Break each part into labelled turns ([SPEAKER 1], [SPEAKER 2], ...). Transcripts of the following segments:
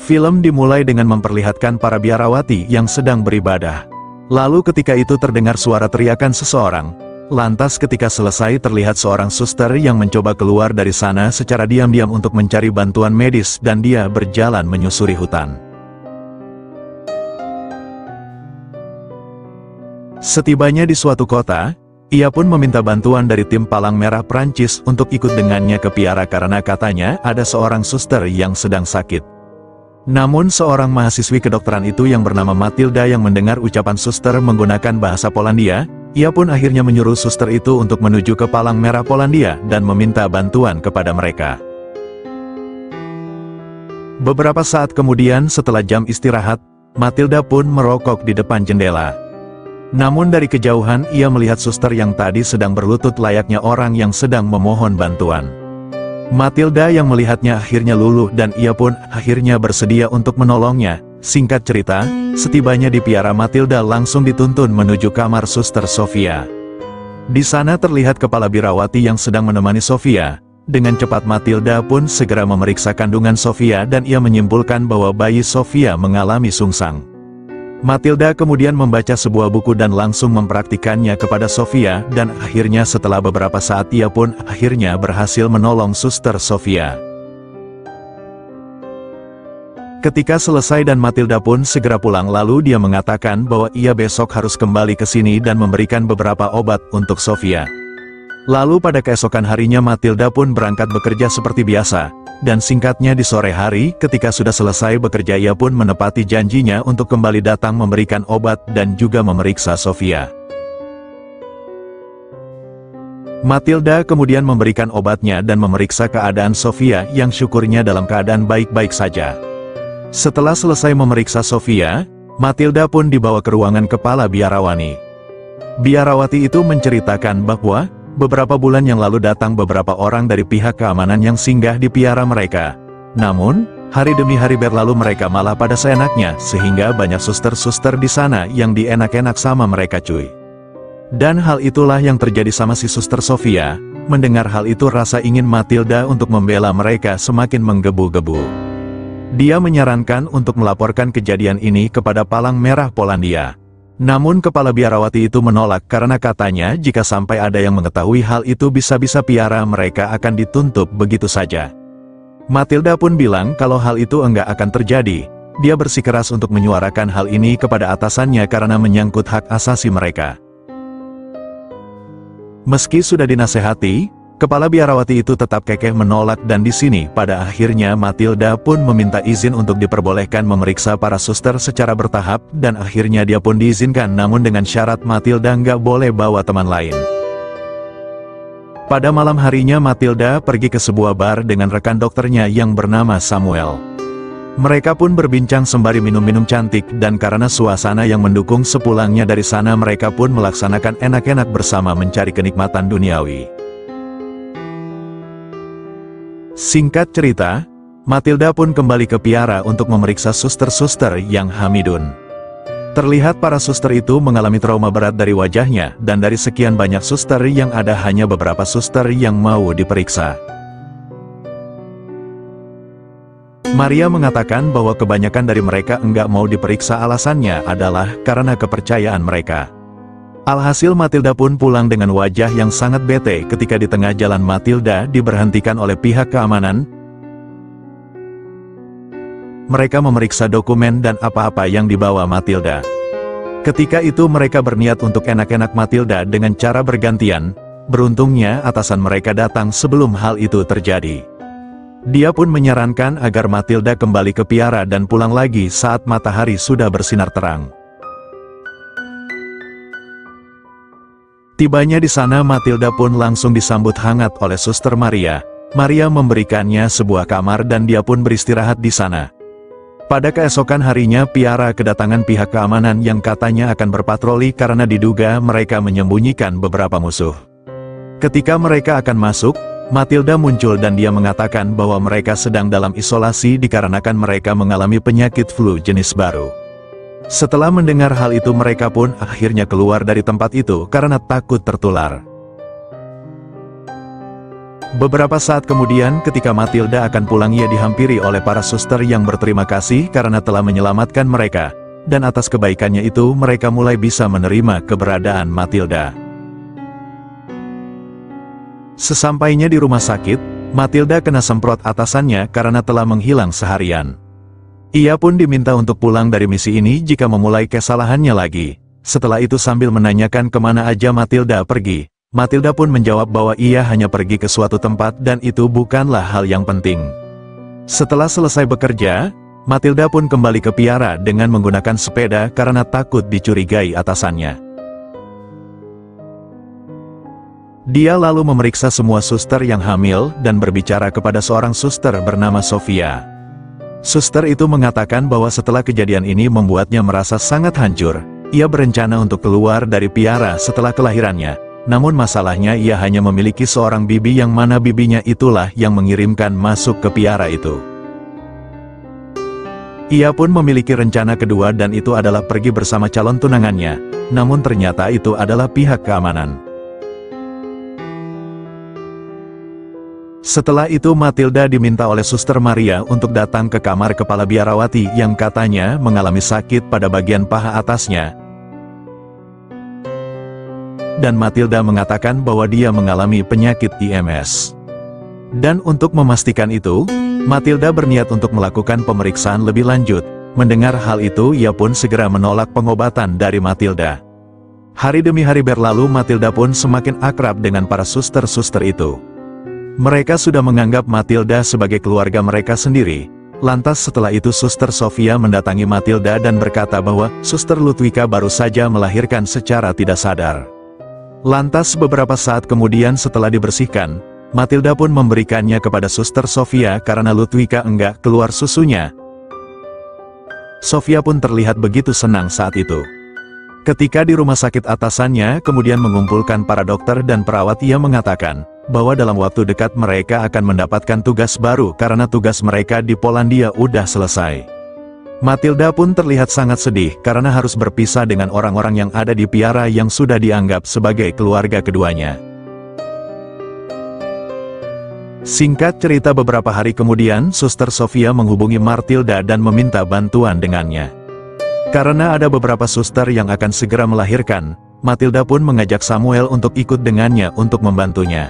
[SPEAKER 1] Film dimulai dengan memperlihatkan para biarawati yang sedang beribadah. Lalu ketika itu terdengar suara teriakan seseorang. Lantas ketika selesai terlihat seorang suster yang mencoba keluar dari sana secara diam-diam untuk mencari bantuan medis dan dia berjalan menyusuri hutan. Setibanya di suatu kota, ia pun meminta bantuan dari tim Palang Merah Prancis untuk ikut dengannya ke Piara karena katanya ada seorang suster yang sedang sakit. Namun seorang mahasiswi kedokteran itu yang bernama Matilda yang mendengar ucapan suster menggunakan bahasa Polandia, ia pun akhirnya menyuruh suster itu untuk menuju ke Palang Merah Polandia dan meminta bantuan kepada mereka. Beberapa saat kemudian setelah jam istirahat, Matilda pun merokok di depan jendela. Namun dari kejauhan ia melihat suster yang tadi sedang berlutut layaknya orang yang sedang memohon bantuan. Matilda yang melihatnya akhirnya luluh dan ia pun akhirnya bersedia untuk menolongnya. Singkat cerita, setibanya di Piara Matilda langsung dituntun menuju kamar suster Sofia. Di sana terlihat kepala biarawati yang sedang menemani Sofia. Dengan cepat Matilda pun segera memeriksa kandungan Sofia dan ia menyimpulkan bahwa bayi Sofia mengalami sungsang. Matilda kemudian membaca sebuah buku dan langsung mempraktikannya kepada Sofia dan akhirnya setelah beberapa saat ia pun akhirnya berhasil menolong suster Sofia. Ketika selesai dan Matilda pun segera pulang lalu dia mengatakan bahwa ia besok harus kembali ke sini dan memberikan beberapa obat untuk Sofia. Lalu pada keesokan harinya Matilda pun berangkat bekerja seperti biasa. Dan singkatnya di sore hari ketika sudah selesai bekerja ia pun menepati janjinya untuk kembali datang memberikan obat dan juga memeriksa Sofia. Matilda kemudian memberikan obatnya dan memeriksa keadaan Sofia yang syukurnya dalam keadaan baik-baik saja. Setelah selesai memeriksa Sofia, Matilda pun dibawa ke ruangan kepala biarawati. Biarawati itu menceritakan bahwa beberapa bulan yang lalu datang beberapa orang dari pihak keamanan yang singgah di piara mereka. Namun, hari demi hari berlalu mereka malah pada seenaknya sehingga banyak suster-suster di sana yang dienak-enak sama mereka cuy. Dan hal itulah yang terjadi sama si suster Sofia. Mendengar hal itu rasa ingin Matilda untuk membela mereka semakin menggebu-gebu. Dia menyarankan untuk melaporkan kejadian ini kepada Palang Merah Polandia. Namun kepala biarawati itu menolak karena katanya jika sampai ada yang mengetahui hal itu bisa-bisa piara mereka akan dituntut begitu saja. Matilda pun bilang kalau hal itu enggak akan terjadi. Dia bersikeras untuk menyuarakan hal ini kepada atasannya karena menyangkut hak asasi mereka. Meski sudah dinasehati, kepala biarawati itu tetap kekeh menolak dan di sini pada akhirnya Matilda pun meminta izin untuk diperbolehkan memeriksa para suster secara bertahap dan akhirnya dia pun diizinkan namun dengan syarat Matilda nggak boleh bawa teman lain. Pada malam harinya Matilda pergi ke sebuah bar dengan rekan dokternya yang bernama Samuel. Mereka pun berbincang sembari minum-minum cantik dan karena suasana yang mendukung sepulangnya dari sana mereka pun melaksanakan enak-enak bersama mencari kenikmatan duniawi. Singkat cerita, Matilda pun kembali ke piara untuk memeriksa suster-suster yang hamidun. Terlihat para suster itu mengalami trauma berat dari wajahnya, dan dari sekian banyak suster yang ada hanya beberapa suster yang mau diperiksa. Maria mengatakan bahwa kebanyakan dari mereka enggak mau diperiksa alasannya adalah karena kepercayaan mereka. Alhasil Matilda pun pulang dengan wajah yang sangat bete ketika di tengah jalan Matilda diberhentikan oleh pihak keamanan. Mereka memeriksa dokumen dan apa-apa yang dibawa Matilda. Ketika itu mereka berniat untuk enak-enak Matilda dengan cara bergantian. Beruntungnya atasan mereka datang sebelum hal itu terjadi. Dia pun menyarankan agar Matilda kembali ke piara dan pulang lagi saat matahari sudah bersinar terang. Tibanya di sana Matilda pun langsung disambut hangat oleh Suster Maria. Maria memberikannya sebuah kamar dan dia pun beristirahat di sana. Pada keesokan harinya piara kedatangan pihak keamanan yang katanya akan berpatroli karena diduga mereka menyembunyikan beberapa musuh. Ketika mereka akan masuk, Matilda muncul dan dia mengatakan bahwa mereka sedang dalam isolasi dikarenakan mereka mengalami penyakit flu jenis baru. Setelah mendengar hal itu mereka pun akhirnya keluar dari tempat itu karena takut tertular. Beberapa saat kemudian ketika Matilda akan pulang ia dihampiri oleh para suster yang berterima kasih karena telah menyelamatkan mereka, dan atas kebaikannya itu mereka mulai bisa menerima keberadaan Matilda. Sesampainya di rumah sakit, Matilda kena semprot atasannya karena telah menghilang seharian. Ia pun diminta untuk pulang dari misi ini jika memulai kesalahannya lagi. Setelah itu sambil menanyakan kemana aja Matilda pergi, Matilda pun menjawab bahwa ia hanya pergi ke suatu tempat dan itu bukanlah hal yang penting. Setelah selesai bekerja, Matilda pun kembali ke Piara dengan menggunakan sepeda karena takut dicurigai atasannya. Dia lalu memeriksa semua suster yang hamil dan berbicara kepada seorang suster bernama Sofia. Suster itu mengatakan bahwa setelah kejadian ini membuatnya merasa sangat hancur. Ia berencana untuk keluar dari Piara setelah kelahirannya. Namun masalahnya ia hanya memiliki seorang bibi yang mana bibinya itulah yang mengirimkan masuk ke Piara itu. Ia pun memiliki rencana kedua dan itu adalah pergi bersama calon tunangannya. Namun ternyata itu adalah pihak keamanan. Setelah itu Matilda diminta oleh Suster Maria untuk datang ke kamar kepala biarawati yang katanya mengalami sakit pada bagian paha atasnya. Dan Matilda mengatakan bahwa dia mengalami penyakit IMS. Dan untuk memastikan itu, Matilda berniat untuk melakukan pemeriksaan lebih lanjut. Mendengar hal itu ia pun segera menolak pengobatan dari Matilda. Hari demi hari berlalu Matilda pun semakin akrab dengan para suster-suster itu. Mereka sudah menganggap Matilda sebagai keluarga mereka sendiri. Lantas setelah itu Suster Sofia mendatangi Matilda dan berkata bahwa Suster Ludwika baru saja melahirkan secara tidak sadar. Lantas beberapa saat kemudian setelah dibersihkan, Matilda pun memberikannya kepada Suster Sofia karena Ludwika enggak keluar susunya. Sofia pun terlihat begitu senang saat itu. Ketika di rumah sakit atasannya kemudian mengumpulkan para dokter dan perawat, ia mengatakan bahwa dalam waktu dekat mereka akan mendapatkan tugas baru karena tugas mereka di Polandia udah selesai. Matilda pun terlihat sangat sedih karena harus berpisah dengan orang-orang yang ada di Piara yang sudah dianggap sebagai keluarga keduanya. Singkat cerita beberapa hari kemudian Suster Sofia menghubungi Matilda dan meminta bantuan dengannya. Karena ada beberapa suster yang akan segera melahirkan, Matilda pun mengajak Samuel untuk ikut dengannya untuk membantunya.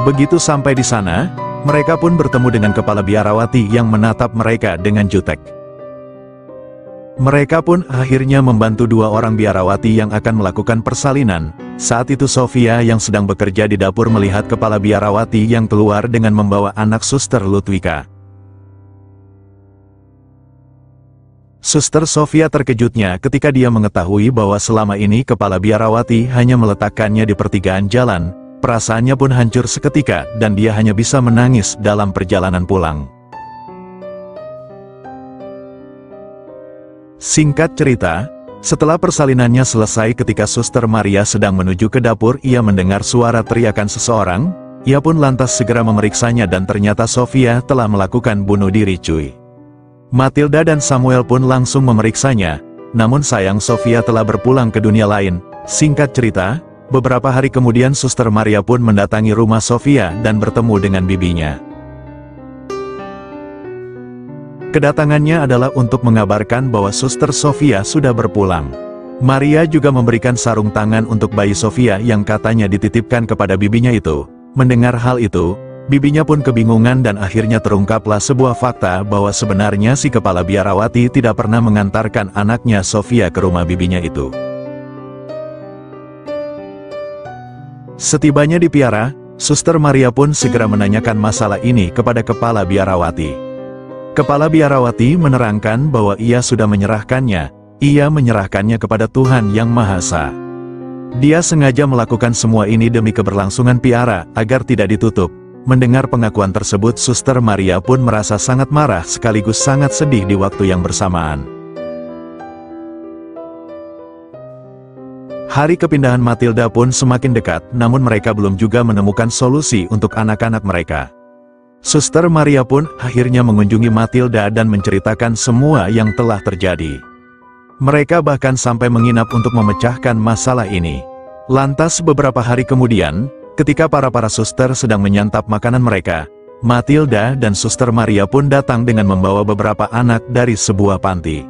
[SPEAKER 1] Begitu sampai di sana, mereka pun bertemu dengan kepala biarawati yang menatap mereka dengan jutek. Mereka pun akhirnya membantu dua orang biarawati yang akan melakukan persalinan. Saat itu Sofia yang sedang bekerja di dapur melihat kepala biarawati yang keluar dengan membawa anak Suster Ludwika. Suster Sofia terkejutnya ketika dia mengetahui bahwa selama ini kepala biarawati hanya meletakkannya di pertigaan jalan. Perasaannya pun hancur seketika dan dia hanya bisa menangis dalam perjalanan pulang. Singkat cerita, setelah persalinannya selesai ketika Suster Maria sedang menuju ke dapur ia mendengar suara teriakan seseorang, ia pun lantas segera memeriksanya dan ternyata Sofia telah melakukan bunuh diri cuy. Matilda dan Samuel pun langsung memeriksanya, namun sayang Sofia telah berpulang ke dunia lain. Singkat cerita, beberapa hari kemudian Suster Maria pun mendatangi rumah Sofia dan bertemu dengan bibinya. Kedatangannya adalah untuk mengabarkan bahwa Suster Sofia sudah berpulang. Maria juga memberikan sarung tangan untuk bayi Sofia yang katanya dititipkan kepada bibinya itu. Mendengar hal itu, bibinya pun kebingungan dan akhirnya terungkaplah sebuah fakta bahwa sebenarnya si kepala biarawati tidak pernah mengantarkan anaknya Sofia ke rumah bibinya itu. Setibanya di Piara, Suster Maria pun segera menanyakan masalah ini kepada kepala biarawati. Kepala biarawati menerangkan bahwa ia sudah menyerahkannya, ia menyerahkannya kepada Tuhan Yang Maha Esa. Dia sengaja melakukan semua ini demi keberlangsungan Piara agar tidak ditutup. Mendengar pengakuan tersebut Suster Maria pun merasa sangat marah sekaligus sangat sedih di waktu yang bersamaan. Hari kepindahan Matilda pun semakin dekat, namun mereka belum juga menemukan solusi untuk anak-anak mereka. Suster Maria pun akhirnya mengunjungi Matilda dan menceritakan semua yang telah terjadi. Mereka bahkan sampai menginap untuk memecahkan masalah ini. Lantas beberapa hari kemudian, Ketika para suster sedang menyantap makanan mereka, Matilda dan Suster Maria pun datang dengan membawa beberapa anak dari sebuah panti.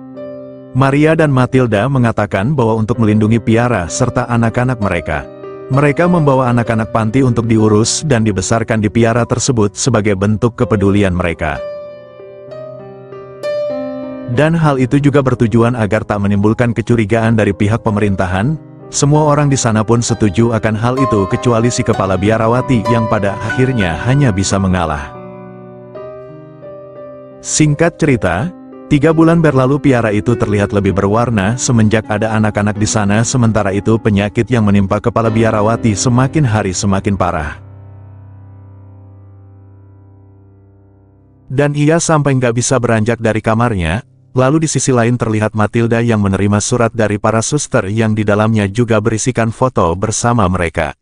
[SPEAKER 1] Maria dan Matilda mengatakan bahwa untuk melindungi Piara serta anak-anak mereka, mereka membawa anak-anak panti untuk diurus dan dibesarkan di Piara tersebut sebagai bentuk kepedulian mereka. Dan hal itu juga bertujuan agar tak menimbulkan kecurigaan dari pihak pemerintahan. Semua orang di sana pun setuju akan hal itu kecuali si kepala biarawati yang pada akhirnya hanya bisa mengalah. Singkat cerita, 3 bulan berlalu Piara itu terlihat lebih berwarna semenjak ada anak-anak di sana, sementara itu penyakit yang menimpa kepala biarawati semakin hari semakin parah. Dan ia sampai nggak bisa beranjak dari kamarnya. Lalu di sisi lain terlihat Matilda yang menerima surat dari para suster yang di dalamnya juga berisikan foto bersama mereka.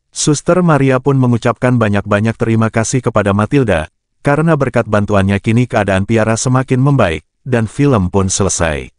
[SPEAKER 1] Suster Maria pun mengucapkan banyak-banyak terima kasih kepada Matilda, karena berkat bantuannya kini keadaan Piara semakin membaik, dan film pun selesai.